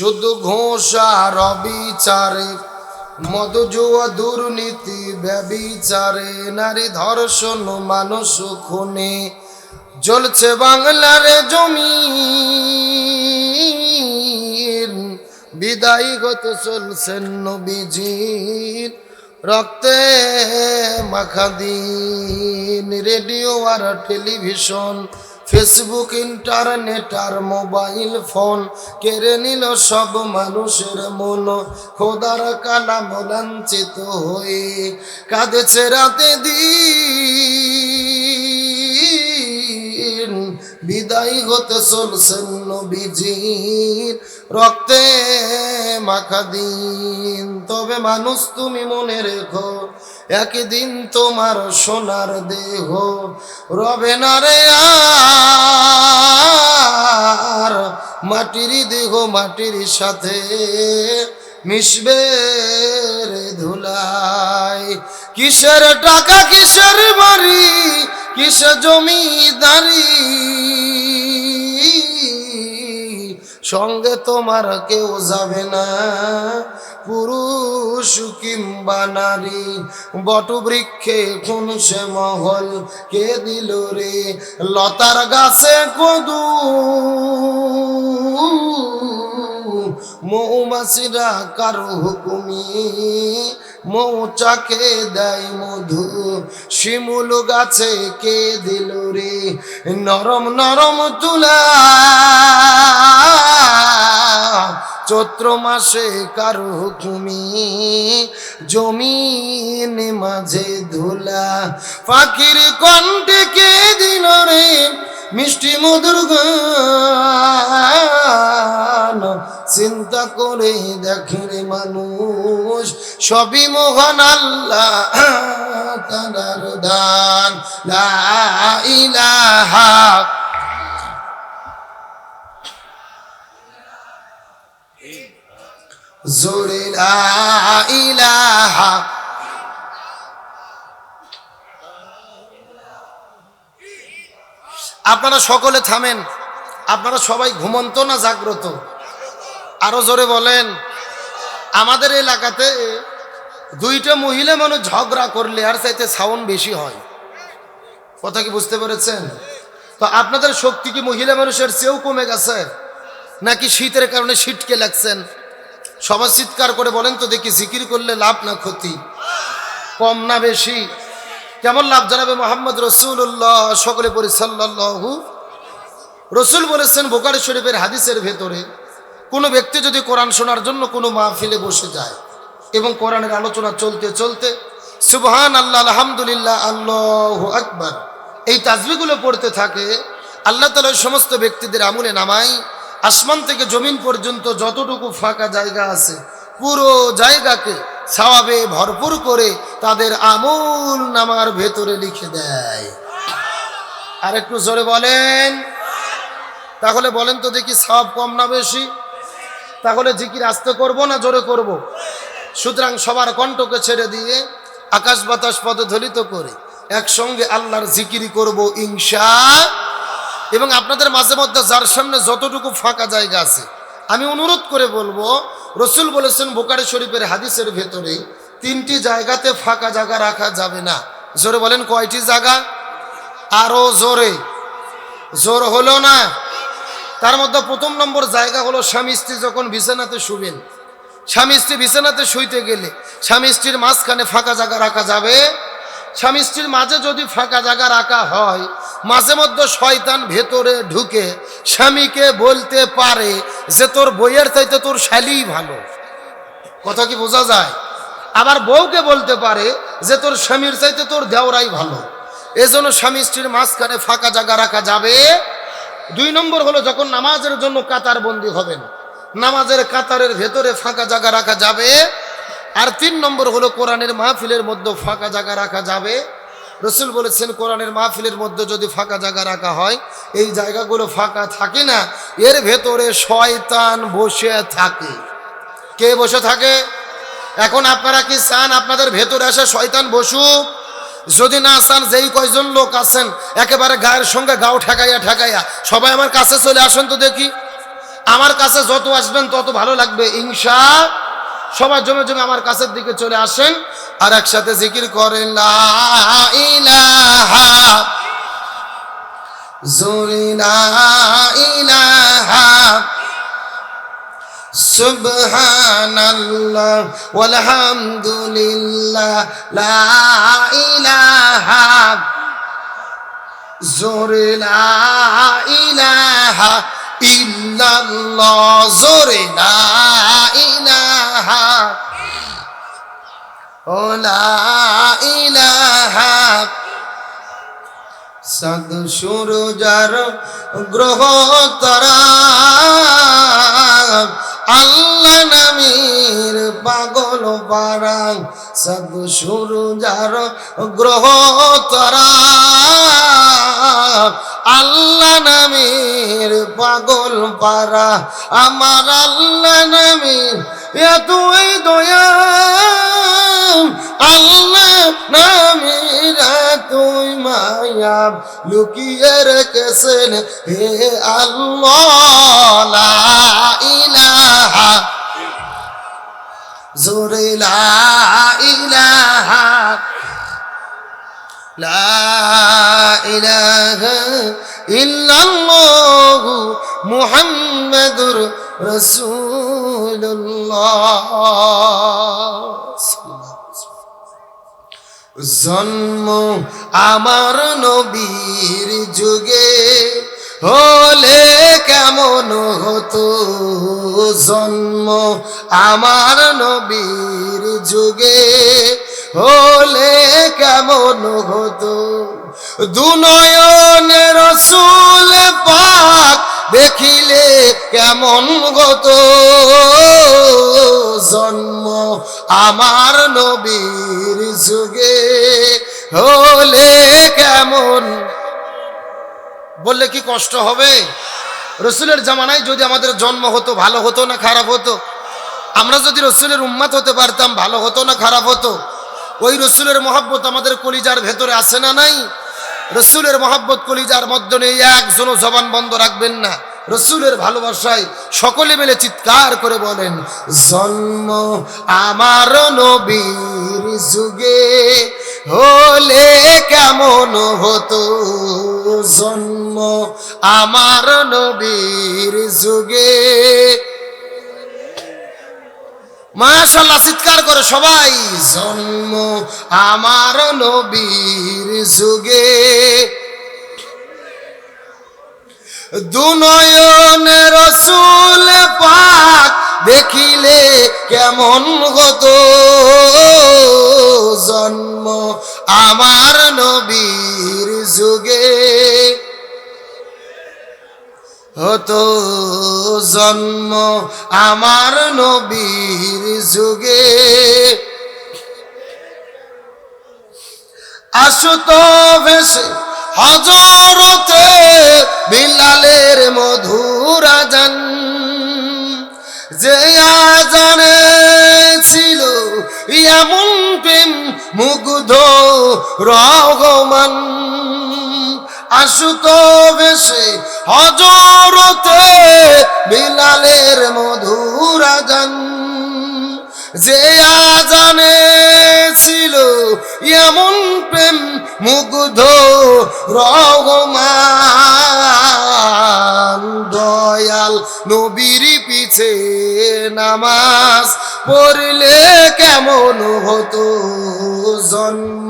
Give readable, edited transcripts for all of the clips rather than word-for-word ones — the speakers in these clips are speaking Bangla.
শুধু ঘোষ আর অবিচারে, মদ জুয়া দুর্নীতি ব্যবিচারে, নারী ধর্ষণ মানুষ খুনে জ্বলছে বাংলার জমিন। বিদায় হতে চলছেন নবীজির রক্তে মাখা দিন। রেডিও আর টেলিভিশন, ফেসবুক, ইন্টারনেট আর মোবাইল ফোন কেড়ে নিল সব মানুষের মন। খোদার কালাম লাঞ্ছিত হয়ে কাঁদেছে রাতে দিন। বিদায় হতে চলছেন নবীজির রক্তে মাখা দিন। তবে মানুষ তুমি মনে রেখো, একদিন তোমার সোনার দেহ রবে না রে আর। মাটির দেহ মাটির সাথে মিশবে রে ধুলাই। কিসের টাকা কিসের বাড়ি কিসের জমিদারি, সঙ্গে তোমার কেউ যাবে না পুরুষ কিংবা নারী। বটবৃক্ষে কোন সে মহল কে দিল রে, লতার গাছে কদু মৌমাছিরা কারো হুকুমি মৌচাকে দেয় মধু। শিমুল গাছে কে দিল রে নরম নরম তুলা, চৈত্র মাসে কারো হুকুমি জমিন মাঝে ধুলা। পাখির কণ্ঠে কে দিল রে মিষ্টি মধুর গান। চিন্তা করে দেখে রে মানুষ সবই মহান আল্লাহ তাআলার দান। লা ইলাহা জোরে লা ইলাহা। আপনারা সকলে থামেন। আপনারা সবাই ঘুমন্ত না জাগ্রত? আরো জোরে বলেন। আমাদের এলাকাতে দুইটা মহিলা মানুষ ঝগড়া করলে আর চাইতে সাউন্ড বেশি হয়। কথা কি বুঝতে পেরেছেন? তো আপনাদের শক্তি কি মহিলা মানুষের চেয়েও কমে গেছে, নাকি শীতের কারণে শীতকে লাগছেন? সবাই চিৎকার করে বলেন তো দেখি, জিকির করলে লাভ না ক্ষতি, কম না বেশি? কেমন লাভ জানাবে মোহাম্মদ রসুল্লাহ? সকলে পড়ি সাল্লাল্লাহু। রসুল বলেছেন বুখারী শরীফের হাদিসের ভেতরে, কোনো ব্যক্তি যদি কোরআন শোনার জন্য কোনো মাহফিলে বসে যায় এবং কোরআনের আলোচনা চলতে চলতে সুবহান আল্লাহ, আলহামদুলিল্লাহ, আল্লাহু আকবার এই তাসবিহগুলো পড়তে থাকে, আল্লাহ তাআলা সমস্ত ব্যক্তিদের আমলে নামায় আসমান থেকে জমিন পর্যন্ত যতটুকু ফাঁকা জায়গা আছে পুরো জায়গাকে সওয়াবে ভরপুর করে তাদের আমল নামার ভেতরে লিখে দেয়। আর একটু জোরে বলেন। তাহলে বলেন তো দেখি, সওয়াব কম না বেশি? তাহলে জিকির আস্তে করব না জোরে করব? সুতরাং সবার কণ্ঠকে ছেড়ে দিয়ে আকাশ বাতাস পদধ্বনিত করে একসঙ্গে আল্লাহর জিকির করব ইনশাআল্লাহ। এবং আপনাদের মাঝে মধ্যে যার সামনে যতটুকু ফাঁকা জায়গা আছে আমি অনুরোধ করে বলবো, রসুল বলেছেন বুখারী শরীফের হাদিসের ভেতরে তিনটি জায়গাতে ফাঁকা জায়গা রাখা যাবে না। জোরে বলেন, কয়টি জায়গা? আরো জোরে। জোর হলো না? তার মধ্যে প্রথম নম্বর জায়গা হলো স্বামী স্ত্রী যখন বিছানাতে শুবেন। স্বামী স্ত্রী বিছানাতে শুইতে গেলে স্বামী স্ত্রীর মাঝখানে ফাঁকা জায়গা রাখা যাবে। স্বামী স্ত্রীর মাঝে যদি ফাঁকা জায়গা রাখা হয়, মাঝে মধ্যে শয়তান ভেতরে ঢুকে স্বামীকে বলতে পারে যে তোর বইয়ের চাইতে তোর শালী ভালো। কথা কি বোঝা যায়? আবার বউকে বলতে পারে যে তোর স্বামীর চাইতে তোর দেওরাই ভালো। এজন্য স্বামী স্ত্রীর মাঝখানে ফাঁকা জায়গা রাখা যাবে। দুই নম্বর হলো যখন নামাজের জন্য কাতার বন্দী হবেন, নামাজের কাতারের ভেতরে ফাঁকা জায়গা রাখা যাবে। আর তিন নম্বর হলো কোরআনের মাহফিলের মধ্যে ফাঁকা জায়গা রাখা যাবে। রসুল বলেছেন কোরআনের মাহফিলের মধ্যে যদি ফাঁকা জায়গা রাখা হয়, এই জায়গাগুলো ফাঁকা থাকে না, এর ভেতরে শয়তান বসে থাকে। কে বসে থাকে? এখন আপনারা কি চান আপনাদের ভেতরে এসে শয়তান বসুক? যদি না চান, যেই কয়জন লোক আছেন একেবারে গায়ের সঙ্গে গাও ঠেকাইয়া ঠেকাইয়া সবাই আমার কাছে চলে আসেন তো দেখি। আমার কাছে যত আসবেন তত ভালো লাগবে ইনশাআল্লাহ। সবাই জমে জমে আমার কাছের দিকে চলে আসেন আর একসাথে জিকির করেন লা ইলাহা জোরে লা ইলাহা সুবহানাল্লাহ ওয়ালহামদুলিল্লাহ লা ইলাহা জোরে লা ইলাহা ইল্লাল্লাহ জোরে লা ইলাহা ও লা ইলাহা সাদ সূরজার গ্রহ তারা আল্লাহ নামের পাগল পারা সাদ সূরজার গ্রহ তারা আল্লাহ নামের পাগল পারা আমার আল্লাহ নামের এতই দয়া আল্লাহ নামের এতই মায়া লুকিয়ে রেখেছেন হে আল্লাহ লা ইলাহা জোরে লা ইলাহা লা ইলাহা ইল্লাল্লাহ মুহাম্মাদুর রাসূলুল্লাহ। জন্ম আমার নবীর যুগে হলে কেমন হতো, জন্ম আমার নবীর যুগে হলে কেমন হতো, দুনয়নে রাসূল পাক দেখিলে কেমন হতো, জন্ম আমার নবীর যুগে হলে কেমন। বললে কি কষ্ট হবে? রসুলের জামানায় যদি আমাদের জন্ম হতো ভালো হতো না খারাপ হতো? আমরা যদি রসুলের উম্মত হতে পারতাম ভালো হতো না খারাপ হতো? ওই রসুলের মহব্বত আমাদের কলিজার ভেতরে আছে না নাই? রসুলের মহব্বত কলিজার মধ্যে নেই, একজনও জবান বন্ধ রাখবেন না। রসুলের ভালোবাসায় সকলে মিলে চিৎকার করে বলেন, জন্ম আমার নবীর যুগে হলে কেমন হতো, জন্ম আমার নবীর যুগে। মাশাআল্লাহ, চিৎকার করে সবাই, জন্ম আমার নবীর যুগে দুনয়নে রাসূল পাক দেখিলে কেমন হতো, জন্ম আমার নবীর যুগে হতো, জন্ম আমার নবীর যুগে। আসতো ভেসে হযরতে বিলালের মধুর আযান, যে আযানে ছিল এমন প্রেম মুগ্ধ রহমান। আসতো ভেসে হযরতে বিলালের মধুর আযান, যে আযানে ছিল এমন প্রেম মুগ্ধ রহমান। দয়াল নবীর পিছে নামাজ পড়লে কেমন হতো, জন্ম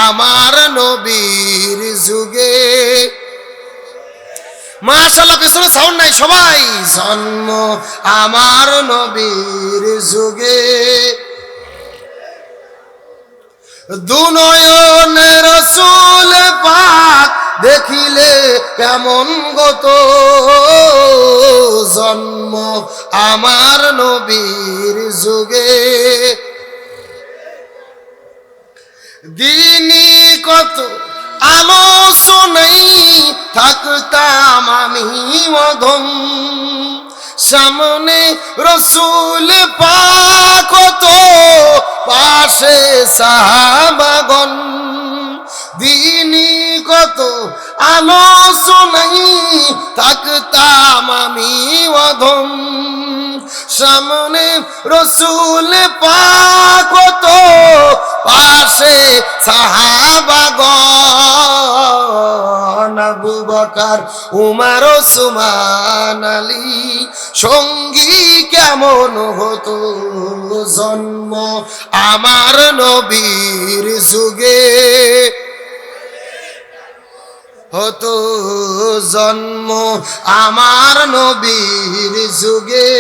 আমার নবীর যুগে। মাশাআল্লাহ, পেছনে সাউন্ড নাই সবাই, জন্ম আমার নবীর যুগে দুনয়নে রাসূল পাক দেখিলে কেমন হতো, জন্ম আমার নবীর যুগে। দিনই কত আলোচনাই থাকতাম আমি মধম, সামনে রাসূল পাক তো পাশে সাহাবাগণ। দিনই কত আলোচনাই থাকতাম আমি অধম সামনে রসুল পাক তো পাশে সাহাবাগণ আবু বকর উমর ওসমান আলী সঙ্গী কেমন হতো জন্ম আমার নবীর যুগে হতো জন্ম আমার নবীর যুগে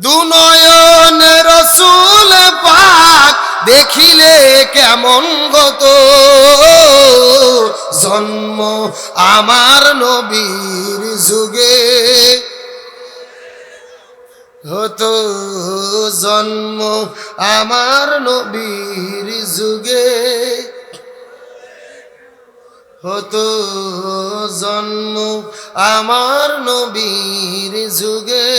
দুনয়ন রসুল পাক দেখিলে কেমন গত জন্ম আমার নবীর যুগে হতো জন্ম আমার নবীর যুগে হতো জন্ম আমার নবীর যুগে